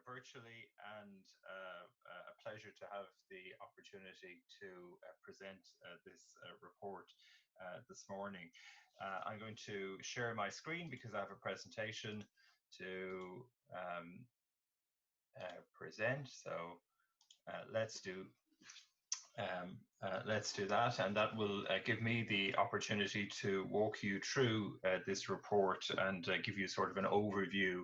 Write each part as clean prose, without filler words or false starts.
virtually, and a pleasure to have the opportunity to present this report this morning. I'm going to share my screen because I have a presentation to present. So let's do that, and that will give me the opportunity to walk you through this report and give you sort of an overview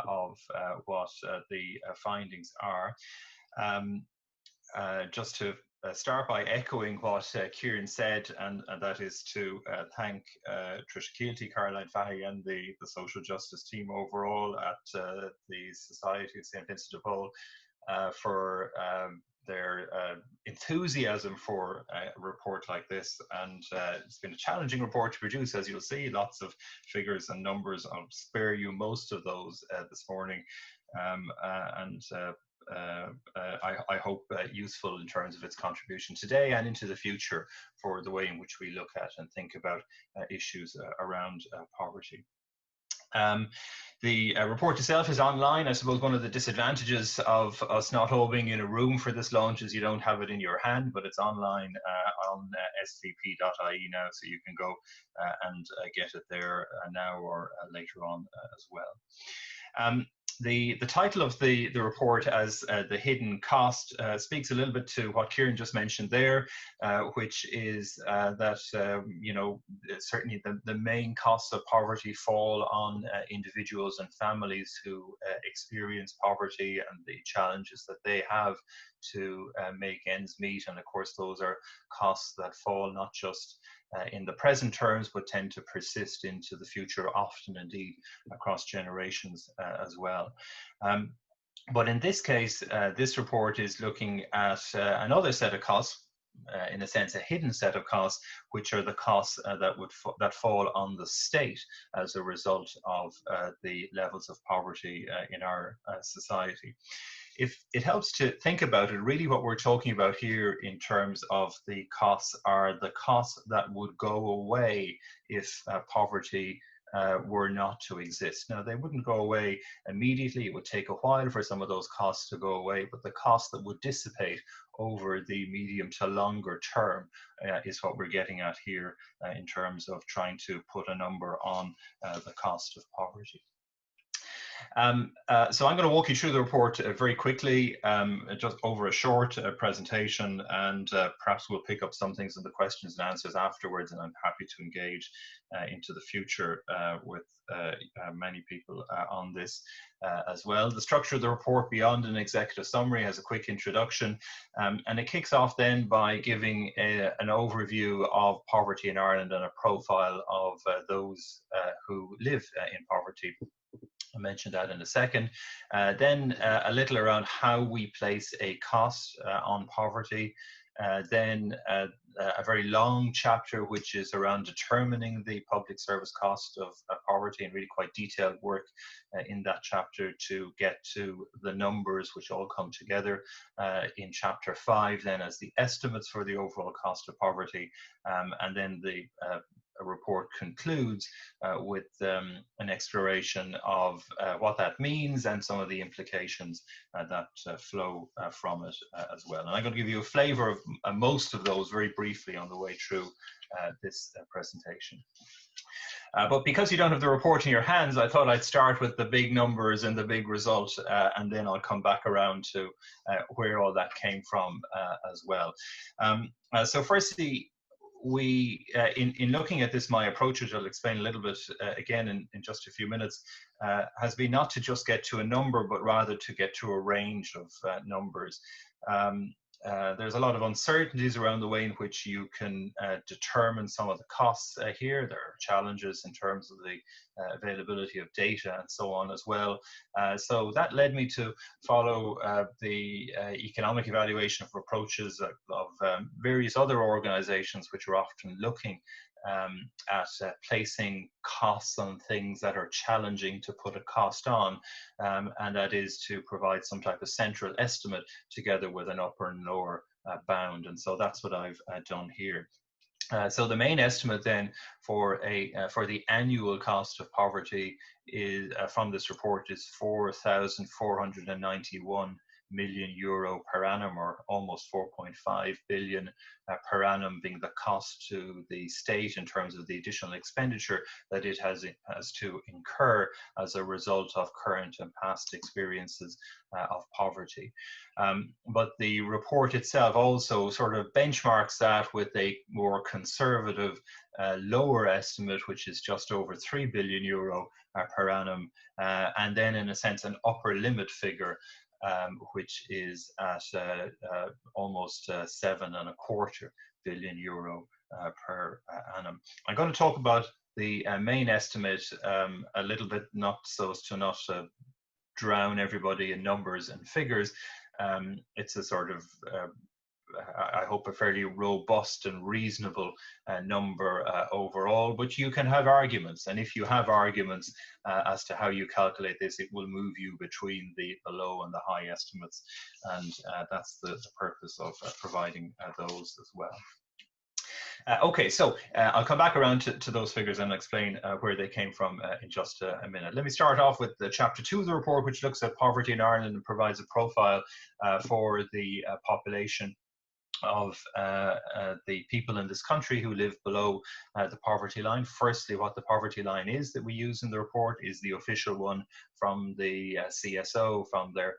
of what the findings are. Just to start by echoing what Kieran said, and that is to thank Trisha Keelty, Caroline Fahey, and the social justice team overall at the Society of St. Vincent de Paul for their enthusiasm for a report like this. And it's been a challenging report to produce, as you'll see, lots of figures and numbers. I'll spare you most of those this morning. I hope useful in terms of its contribution today and into the future for the way in which we look at and think about issues around poverty. The report itself is online. I suppose one of the disadvantages of us not all being in a room for this launch is you don't have it in your hand, but it's online on svp.ie now, so you can go and get it there now or later on as well. The title of the report as the hidden cost speaks a little bit to what Kieran just mentioned there, which is that you know, certainly the main costs of poverty fall on individuals and families who experience poverty and the challenges that they have to make ends meet. And of course, those are costs that fall not just in the present terms, but tend to persist into the future, often indeed across generations as well. But in this case, this report is looking at another set of costs, in a sense, a hidden set of costs, which are the costs that fall on the state as a result of the levels of poverty in our society. If it helps to think about it, really what we're talking about here in terms of the costs are the costs that would go away if poverty were not to exist. Now, they wouldn't go away immediately. It would take a while for some of those costs to go away, but the costs that would dissipate over the medium to longer term is what we're getting at here in terms of trying to put a number on the cost of poverty. So I'm going to walk you through the report very quickly, just over a short presentation, and perhaps we'll pick up some things in the questions and answers afterwards, and I'm happy to engage into the future with many people on this as well. The structure of the report, beyond an executive summary, has a quick introduction, and it kicks off then by giving an overview of poverty in Ireland and a profile of those who live in poverty. I'll mention that in a second. Then a little around how we place a cost on poverty. Then a very long chapter which is around determining the public service cost of poverty, and really quite detailed work in that chapter to get to the numbers which all come together in chapter 5 then as the estimates for the overall cost of poverty, and then the report concludes with an exploration of what that means and some of the implications that flow from it as well. And I'm going to give you a flavor of most of those very briefly on the way through this presentation. But because you don't have the report in your hands, I thought I'd start with the big numbers and the big result, and then I'll come back around to where all that came from as well. So firstly, we, in looking at this, my approach, which I'll explain a little bit again in just a few minutes, has been not to just get to a number, but rather to get to a range of numbers. There's a lot of uncertainties around the way in which you can determine some of the costs here. There are challenges in terms of the availability of data and so on as well. So that led me to follow the economic evaluation of approaches of various other organizations which are often looking at placing costs on things that are challenging to put a cost on, and that is to provide some type of central estimate together with an upper and lower bound. And so that's what I've done here. So the main estimate then for the annual cost of poverty is from this report is 4,491 million euro per annum, or almost 4.5 billion per annum, being the cost to the state in terms of the additional expenditure that it has to incur as a result of current and past experiences of poverty. But the report itself also sort of benchmarks that with a more conservative lower estimate, which is just over 3 billion euro per annum, and then in a sense an upper limit figure, which is at almost 7.25 billion euro per annum. I'm going to talk about the main estimate a little bit, not so as to not drown everybody in numbers and figures. It's a sort of I hope a fairly robust and reasonable number overall, but you can have arguments, and if you have arguments as to how you calculate this, it will move you between the low and the high estimates, and that's the purpose of providing those as well. Okay, so I'll come back around to those figures and explain where they came from in just a minute. Let me start off with the chapter 2 of the report, which looks at poverty in Ireland and provides a profile for the population of the people in this country who live below the poverty line. Firstly, what the poverty line is that we use in the report is the official one from the CSO, from their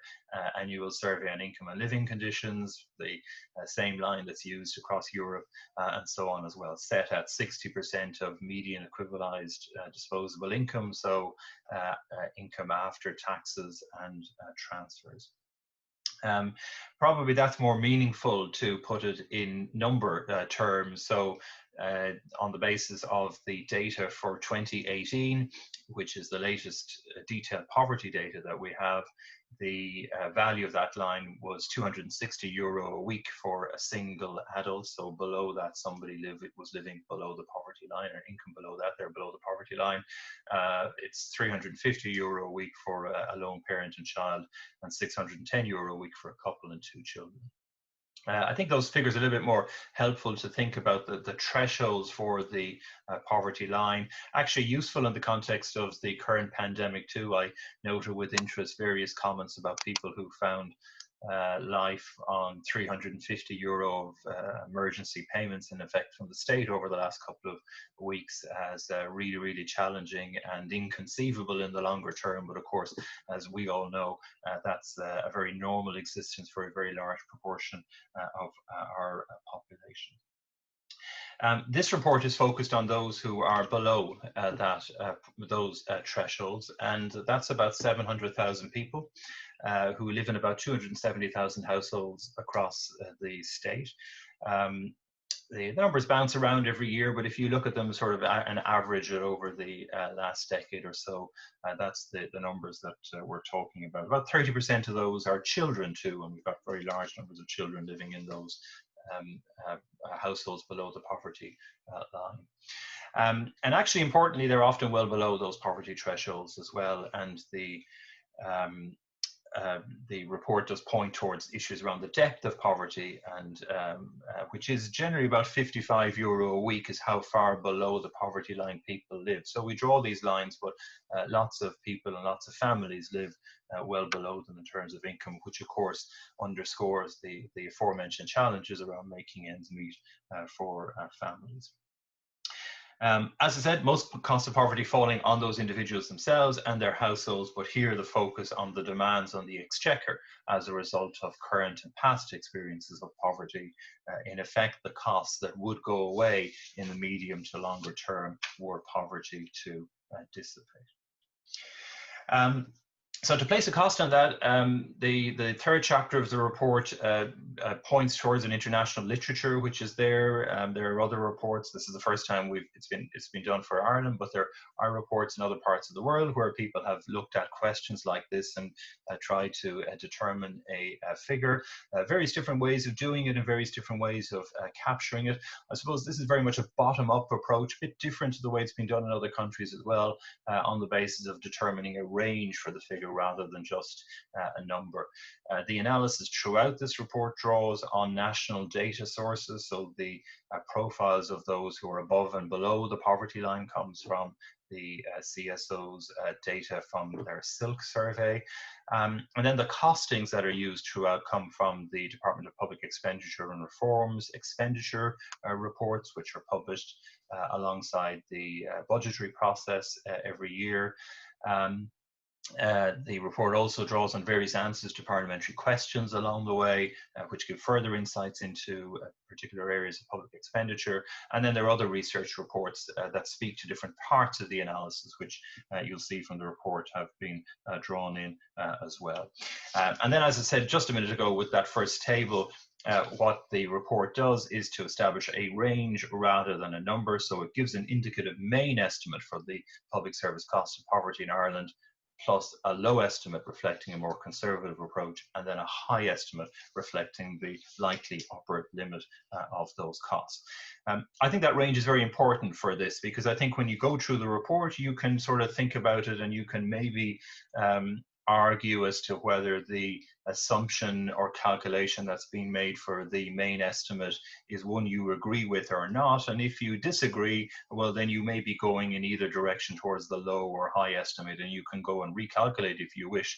annual survey on income and living conditions, the same line that's used across Europe and so on as well, set at 60% of median equivalized disposable income, so income after taxes and transfers. Probably that's more meaningful to put it in number terms. So on the basis of the data for 2018, which is the latest detailed poverty data that we have, the value of that line was €260 a week for a single adult. So below that, somebody was living below the poverty line, or income below that, they're below the poverty line. It's €350 a week for a lone parent and child, and €610 a week for a couple and 2 children. I think those figures are a little bit more helpful to think about the thresholds for the poverty line. Actually useful in the context of the current pandemic too. I noted with interest various comments about people who found life on €350 of emergency payments in effect from the state over the last couple of weeks as really, really challenging and inconceivable in the longer term. But of course, as we all know, that's a very normal existence for a very large proportion of our population. This report is focused on those who are below those thresholds, and that's about 700,000 people who live in about 270,000 households across the state. The numbers bounce around every year, but if you look at them sort of an average over the last decade or so, that's the numbers that we're talking about. About 30% of those are children too, and we've got very large numbers of children living in those households below the poverty line. And actually, importantly, they're often well below those poverty thresholds as well. And the report does point towards issues around the depth of poverty, and which is generally about €55 a week is how far below the poverty line people live. So we draw these lines, but lots of people and lots of families live well below them in terms of income, which of course underscores the aforementioned challenges around making ends meet for families. As I said, most costs of poverty falling on those individuals themselves and their households, but here the focus on the demands on the exchequer as a result of current and past experiences of poverty. In effect, the costs that would go away in the medium to longer term were poverty to dissipate. So to place a cost on that, the third chapter of the report points towards an international literature which is there. There are other reports. This is the first time it's been done for Ireland, but there are reports in other parts of the world where people have looked at questions like this and tried to determine a figure. Various different ways of doing it and various different ways of capturing it. I suppose this is very much a bottom-up approach, a bit different to the way it's been done in other countries as well, on the basis of determining a range for the figure value rather than just a number. The analysis throughout this report draws on national data sources, so the profiles of those who are above and below the poverty line comes from the CSO's data from their SILK survey. And then the costings that are used throughout come from the Department of Public Expenditure and Reform's expenditure reports, which are published alongside the budgetary process every year. The report also draws on various answers to parliamentary questions along the way, which give further insights into particular areas of public expenditure. And then there are other research reports that speak to different parts of the analysis, which you'll see from the report have been drawn in as well. And then, as I said just a minute ago, with that first table, what the report does is to establish a range rather than a number. So it gives an indicative main estimate for the public service cost of poverty in Ireland, plus a low estimate reflecting a more conservative approach, and then a high estimate reflecting the likely upper limit of those costs. I think that range is very important for this, because I think when you go through the report, you can sort of think about it and you can maybe argue as to whether the assumption or calculation that's being made for the main estimate is one you agree with or not. And if you disagree, well, then you may be going in either direction towards the low or high estimate, and you can go and recalculate if you wish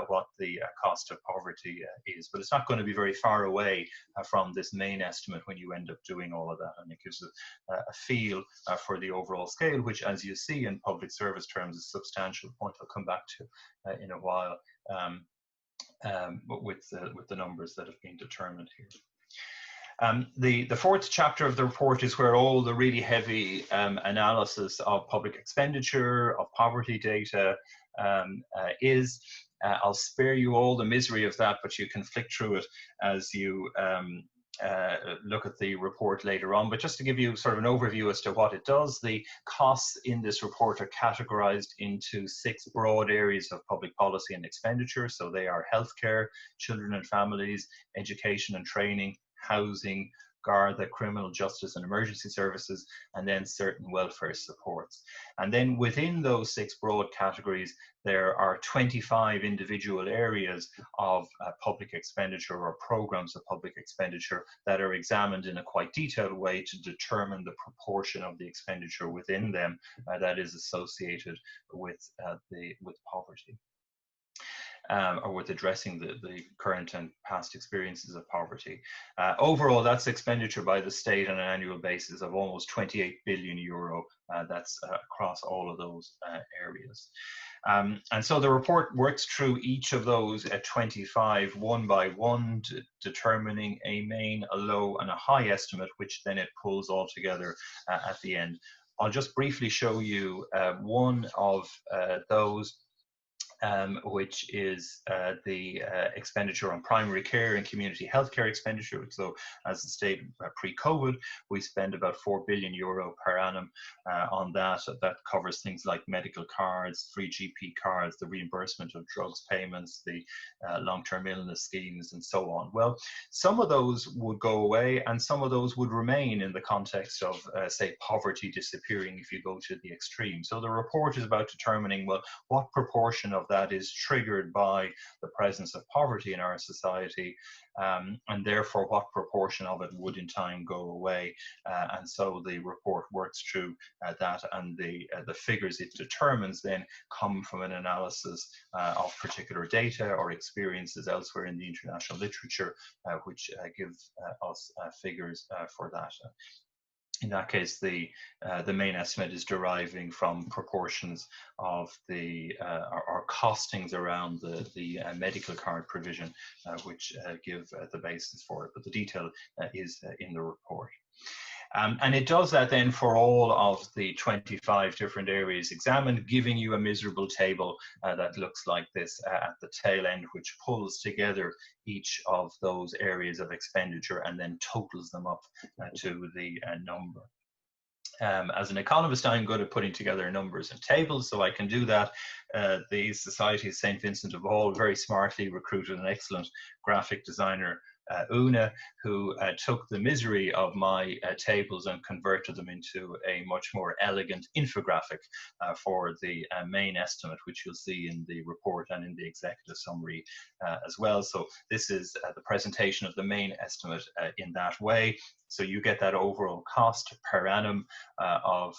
what the cost of poverty is. But it's not going to be very far away from this main estimate when you end up doing all of that, and it gives a feel for the overall scale, which, as you see in public service terms, is substantial, point I'll come back to in a while. But with the numbers that have been determined here. The fourth chapter of the report is where all the really heavy analysis of public expenditure, of poverty data is. I'll spare you all the misery of that, but you can flick through it as you look at the report later on. But just to give you sort of an overview as to what it does, the costs in this report are categorised into 6 broad areas of public policy and expenditure. So they are healthcare, children and families, education and training, housing, Garda, criminal justice and emergency services, and then certain welfare supports. And then within those 6 broad categories, there are 25 individual areas of public expenditure or programs of public expenditure that are examined in a quite detailed way to determine the proportion of the expenditure within them that is associated with poverty. Or with addressing the current and past experiences of poverty. Overall, that's expenditure by the state on an annual basis of almost 28 billion euro. That's across all of those areas. And so the report works through each of those 25 one by one, determining a main, a low, and a high estimate, which then it pulls all together at the end. I'll just briefly show you one of those, which is the expenditure on primary care and community healthcare expenditure. So as the state pre-COVID, we spend about 4 billion euro per annum on that. That covers things like medical cards, free GP cards, the reimbursement of drugs payments, the long-term illness schemes, and so on. Well, some of those would go away and some of those would remain in the context of, say, poverty disappearing if you go to the extreme. So the report is about determining, well, what proportion of that is triggered by the presence of poverty in our society, and therefore what proportion of it would in time go away. And so the report works through that, and the figures it determines then come from an analysis of particular data or experiences elsewhere in the international literature, which give us figures for that. In that case, the main estimate is deriving from proportions of the or costings around the medical card provision, which give the basis for it. But the detail is in the report. And it does that then for all of the 25 different areas examined, giving you a miserable table that looks like this at the tail end, which pulls together each of those areas of expenditure and then totals them up to the number. As an economist, I'm good at putting together numbers and tables, so I can do that. The Society of St. Vincent de Paul very smartly recruited an excellent graphic designer Una, who took the misery of my tables and converted them into a much more elegant infographic for the main estimate, which you'll see in the report and in the executive summary as well. So this is the presentation of the main estimate in that way. So you get that overall cost per annum of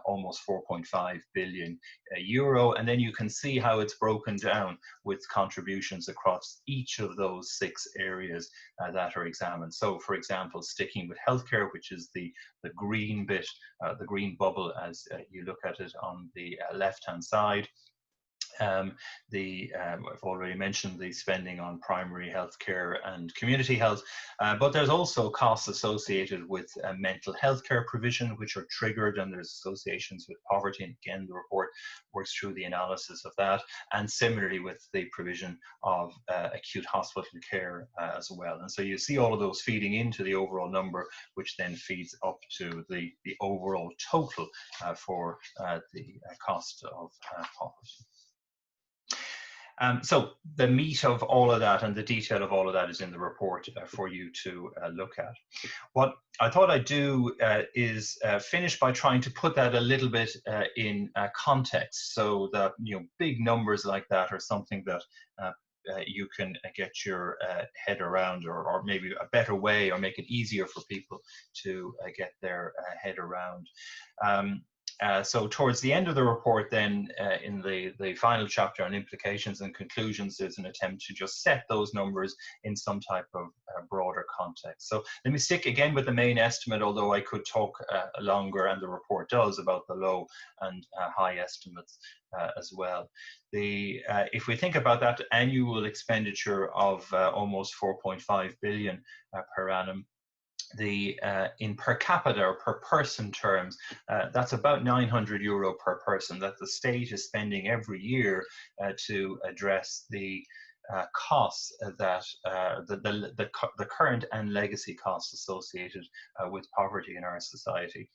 almost 4.5 billion euro, and then you can see how it's broken down with contributions across each of those 6 areas that are examined. So, for example, sticking with healthcare, which is the green bit, the green bubble as you look at it on the left-hand side. I've already mentioned the spending on primary health care and community health, but there's also costs associated with mental health care provision, which are triggered, and there's associations with poverty. And again, the report works through the analysis of that, and similarly with the provision of acute hospital care as well. And so you see all of those feeding into the overall number, which then feeds up to the overall total for the cost of poverty. So the meat of all of that and the detail of all of that is in the report for you to look at. What I thought I'd do is finish by trying to put that a little bit in context, so that big numbers like that are something that you can get your head around, or maybe a better way, or make it easier for people to get their head around. So towards the end of the report then, in the final chapter on implications and conclusions, there's an attempt to just set those numbers in some type of broader context. So let me stick again with the main estimate, although I could talk longer, and the report does, about the low and high estimates as well. If we think about that annual expenditure of almost 4.5 billion per annum, in per capita or per person terms, that's about 900 euro per person that the state is spending every year to address the costs that the current and legacy costs associated with poverty in our society.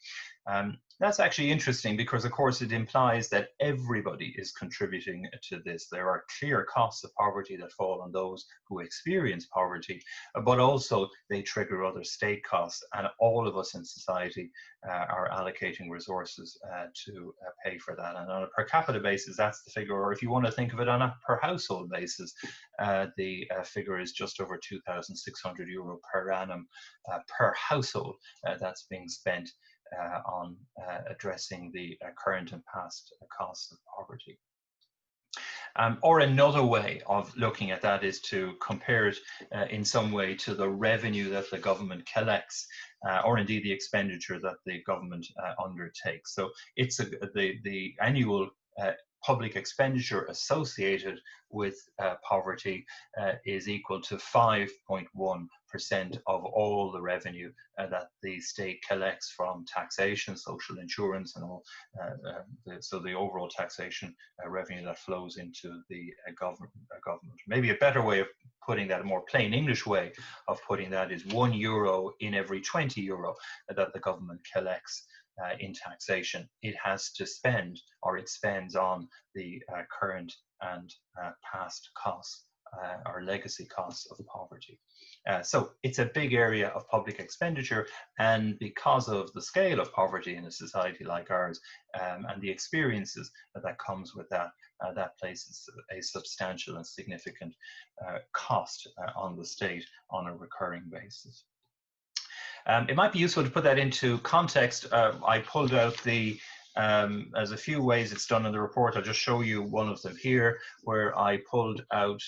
That's actually interesting because, of course, it implies that everybody is contributing to this. There are clear costs of poverty that fall on those who experience poverty, but also they trigger other state costs, and all of us in society are allocating resources to pay for that. And on a per capita basis, that's the figure, or if you want to think of it on a per household basis, the figure is just over 2,600 euro per annum per household that's being spent on addressing the current and past costs of poverty. Or another way of looking at that is to compare it in some way to the revenue that the government collects, or indeed the expenditure that the government undertakes. So it's the annual public expenditure associated with poverty is equal to 5.1% of all the revenue that the state collects from taxation, social insurance, and all. So the overall taxation revenue that flows into the government. Maybe a better way of putting that, a more plain English way of putting that, is €1 in every 20 euro that the government collects in taxation, it has to spend, or it spends on the current and past costs or legacy costs of poverty. So it's a big area of public expenditure, and because of the scale of poverty in a society like ours and the experiences that comes with that, that places a substantial and significant cost on the state on a recurring basis. It might be useful to put that into context. I pulled out there's a few ways it's done in the report. I'll just show you one of them here, where I pulled out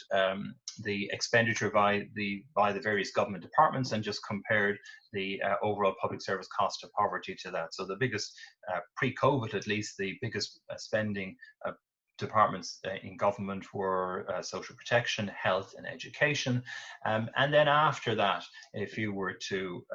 the expenditure by the various government departments and just compared the overall public service cost of poverty to that. So the biggest, pre-COVID at least, the biggest spending departments in government were social protection, health, and education. And then after that, if you were to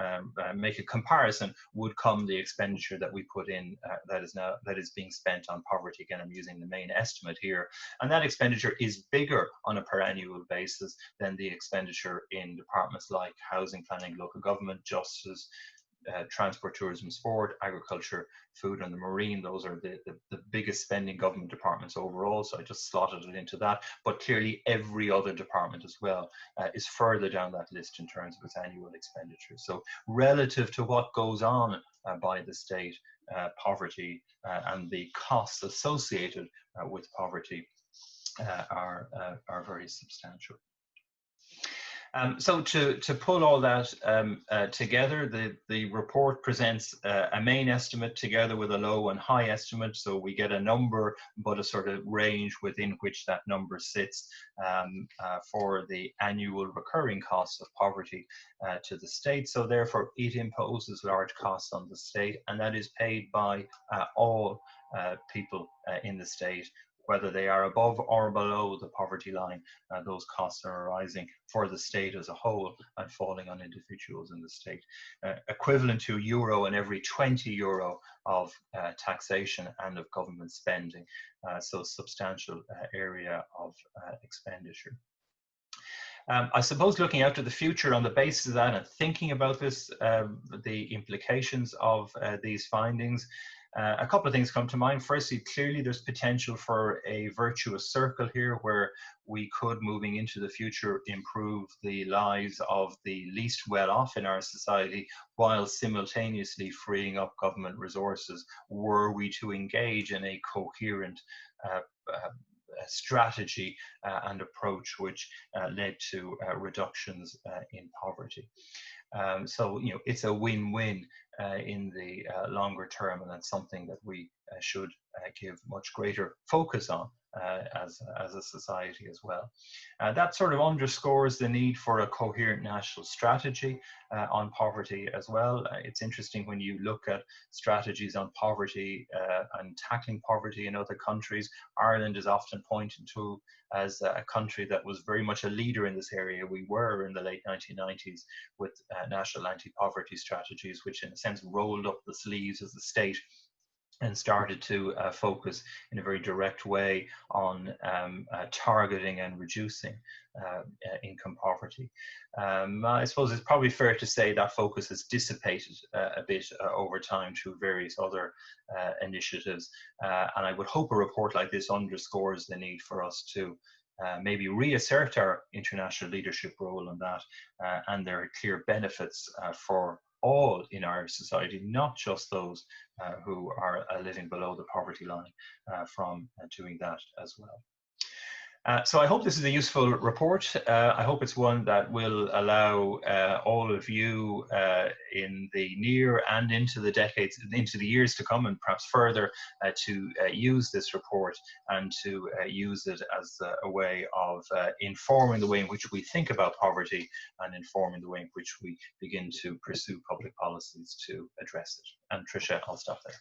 make a comparison, would come the expenditure that we put in that is being spent on poverty. Again, I'm using the main estimate here. And that expenditure is bigger on a per annual basis than the expenditure in departments like housing, planning, local government, justice, transport, tourism, sport, agriculture, food and the marine. Those are the biggest spending government departments overall, so I just slotted it into that. But clearly every other department as well is further down that list in terms of its annual expenditure. So relative to what goes on by the state, poverty and the costs associated with poverty are very substantial. So to pull all that together, the report presents a main estimate together with a low and high estimate. So we get a number, but a sort of range within which that number sits for the annual recurring costs of poverty to the state. So therefore, it imposes large costs on the state, and that is paid by all people in the state, whether they are above or below the poverty line. Those costs are arising for the state as a whole and falling on individuals in the state, equivalent to euro in every 20 euro of taxation and of government spending. So substantial area of expenditure. I suppose looking out to the future on the basis of that and thinking about this, the implications of these findings, a couple of things come to mind. Firstly, clearly there's potential for a virtuous circle here where we could, moving into the future, improve the lives of the least well off in our society while simultaneously freeing up government resources, were we to engage in a coherent strategy and approach which led to reductions in poverty. So, you know, it's a win-win in the longer term, and that's something that we should give much greater focus on as a society as well. That sort of underscores the need for a coherent national strategy on poverty as well. It's interesting when you look at strategies on poverty and tackling poverty in other countries. Ireland is often pointed to as a country that was very much a leader in this area. We were in the late 1990s with national anti-poverty strategies, which in a sense rolled up the sleeves of the state and started to focus in a very direct way on targeting and reducing income poverty. I suppose it's probably fair to say that focus has dissipated a bit over time through various other initiatives, and I would hope a report like this underscores the need for us to maybe reassert our international leadership role in that, and there are clear benefits for all in our society, not just those who are living below the poverty line, from doing that as well. So I hope this is a useful report. I hope it's one that will allow all of you in the near and into the decades, into the years to come and perhaps further, to use this report and to use it as a way of informing the way in which we think about poverty and informing the way in which we begin to pursue public policies to address it. And Tricia, I'll stop there.